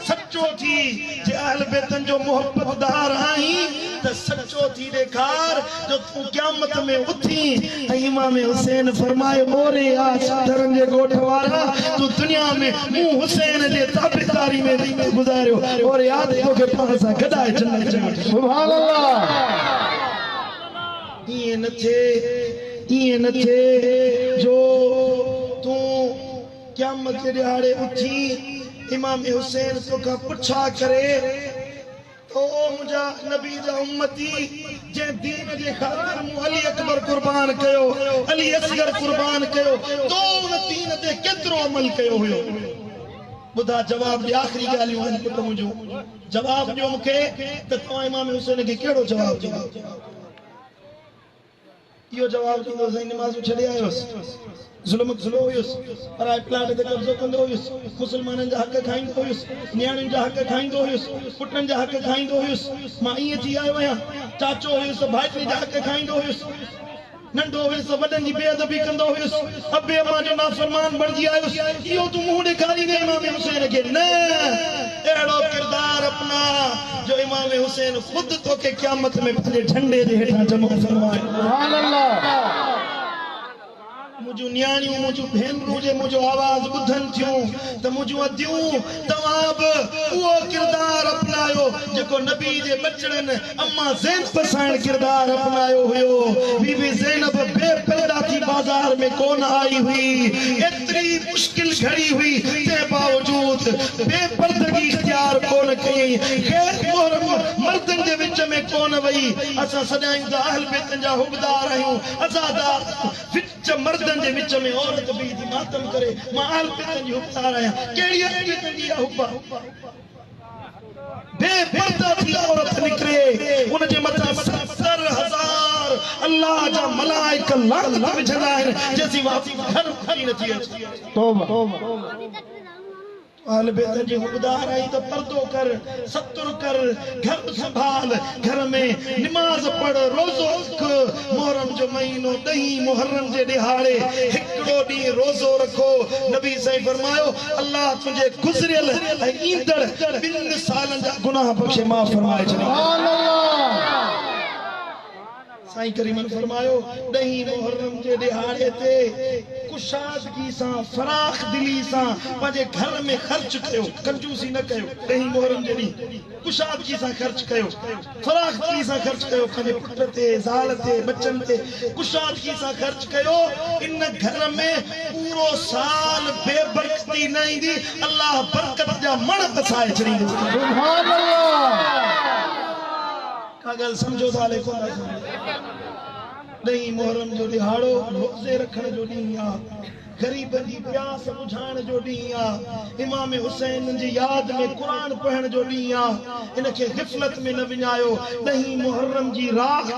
सच्चो थी। जे अहल बैतन जो मोहब्बतदार आहीं त सच्चो थी ॾेखार जो तूं क़यामत में उथी ऐं इमाम हुसैन फरमाए मोरे आ शहरनि जे ॻोठ वारा तूं दुनिया में मूं हुसैन जे ताबेदारी में गुज़ारियो और यादि तोखे पाण सां गॾाए जन्नत में। सुभान अल्लाह। ईअं न थिए जो तूं क़यामत जे ॾियारे उथी इमाम हुसैन तोखां पुछा करे तो मुंहिंजा नबी जा उम्मती जे दीन जे ख़ातिर मूं अली अकबर कुर्बान कयो, अली असगर कुर्बान कयो, तो उन दीन ते केतिरो अमल कयो हुयो। ॿुधा जवाब ॾे, आख़िरी ॻाल्हियूं आहिनि पुट मुंहिंजो, जवाब ॾियो मूंखे त तव्हां इमाम हुसैन खे कहिड़ो जवाब ॾींदो? इहो जवाब ॾींदो साईं नमाज़ छॾे आयोसि, ज़ुल्म हुयुसि, पराए प्लाट ते कब्ज़ो कंदो हुयुसि, मुसलमाननि जा हक़ खाईंदो हुयुसि, न्याणियुनि जा हक़ खाईंदो हुयुसि, पुटनि जा हक़ खाईंदो हुयुसि। मां ईअं थी आयो आहियां, चाचो हुयुसि भाइटियुनि जा हक़ खाईंदो हुयुसि, नंढो हुयुसि वॾनि जी बेअदबी कंदो हुयुसि, अबे अम्मा जो नाफ़रमान बणिजी आयुसि। इहो तूं मुंहुं ॾेखारींदे इमाम हुसैन खे? न, अहिड़ो किरदार अपना जो इमाम हुसैन ख़ुदि तोखे क़यामत में पंहिंजे झंडे जे हेठां जमा फरमाए। सुभान अल्लाह। मुझू न्याणियूं मुझू भेनरूं जे मुझो आवाज़ ॿुधनि थियूं त मुझू अदियूं तव्हां बि उहो किरदार अपनायो जेको नबी जे बचड़नि अम्मा ज़ैनब सां किरदार अपनायो हुयो। बीबी ज़ैनब बेपर्दा थी बाज़ार में कोन आई हुई, एतिरी मुश्किल घड़ी हुई, तंहिं बावजूद बेपर्दगी इख्तियार कोन कई, गैर मुहरम मर्दनि जे विच में कोन वई। असां सदाईं जा अहल बैतन जा हुबदार आहियूं, आज़ादार विच मर्दनि जे विच में औरत भी थी मातम करे। मां अहल बैतन जी हुबदार आहियां। कहिड़ी अहल बैतन जी हुब्बा? बेपर्दा थी औरत निकिरे, उन जे मथां 70,000 अल्लाह जा मलाइक लानत विझंदा आहिनि जेसी वापस घर खणी नथी अचे। तौबा। अहल बैतन जी हुबदार आई तो पर्दो कर, सतुर कर, घर संभाल, घर में निमाज पढ़, रोज़ो रख। मुहर्रम जो महीनो 10 मुहर्रम जे ॾिहाड़े हिकिड़ो ॾींहुं रोज़ो रखो। नबी साईं फरमायो अल्लाह तुंहिंजे गुज़रियल ऐं ईंदड़ 2 सालनि जा गुनाह बख़्शे माफ़ फरमाए छॾे। सुभान अल्लाह। साईं करीमन फरमायो 10 मुहर्रम जे ॾिहाड़े ते कुशादगी सां, फराख दिली सां पंहिंजे घर में ख़र्च कयो, कंजूसी न कयो। 10 मुहर्रम जे ॾींहुं कुशादगी सां ख़र्च कयो, फराख दिली सां ख़र्च कयो, पंहिंजे पुट ते, ज़ाल ते, बच्चनि ते कुशादगी सां ख़र्च कयो। इन घर में पूरो साल बेबरकती न ईंदी, अल्लाह बरकत जा मण बसाए छॾींदो। सुभान अल्लाह। का ॻाल्हि सम्झो था कोन? 10 मुहर्रम जो ॾिहाड़ो रोज़े रखण जो ॾींहुं आहे, ग़रीबनि जी प्यास बुझाइण जो ॾींहुं आहे, इमाम हुसैन जी यादि में क़ुरान पढ़ण जो ॾींहुं आहे। इनखे ग़िफ़लत में न विञायो। 10 मुहर्रम जी रात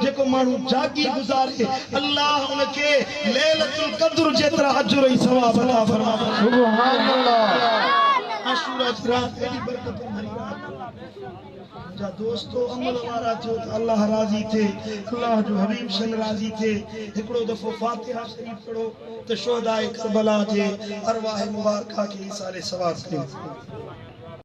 जेको माण्हू जागी गुज़ारे, अल्लाह उनखे लैलतुल क़द्र जेतिरा अजर ऐं सवाब अता फरमाए। सुभान अल्लाह। आशूरा जी रात एॾी बरकत भरी रात जा दोस्तों अमल वारा थियो त अल्लाह राज़ी थे, अल्लाह जो हबीब शन राज़ी थे। हिकिड़ो दफ़ो फातिहा शरीफ पढ़ो त शोहदाए करबला जे अरवाह मुबारका खे ईसाले सवाब कयो।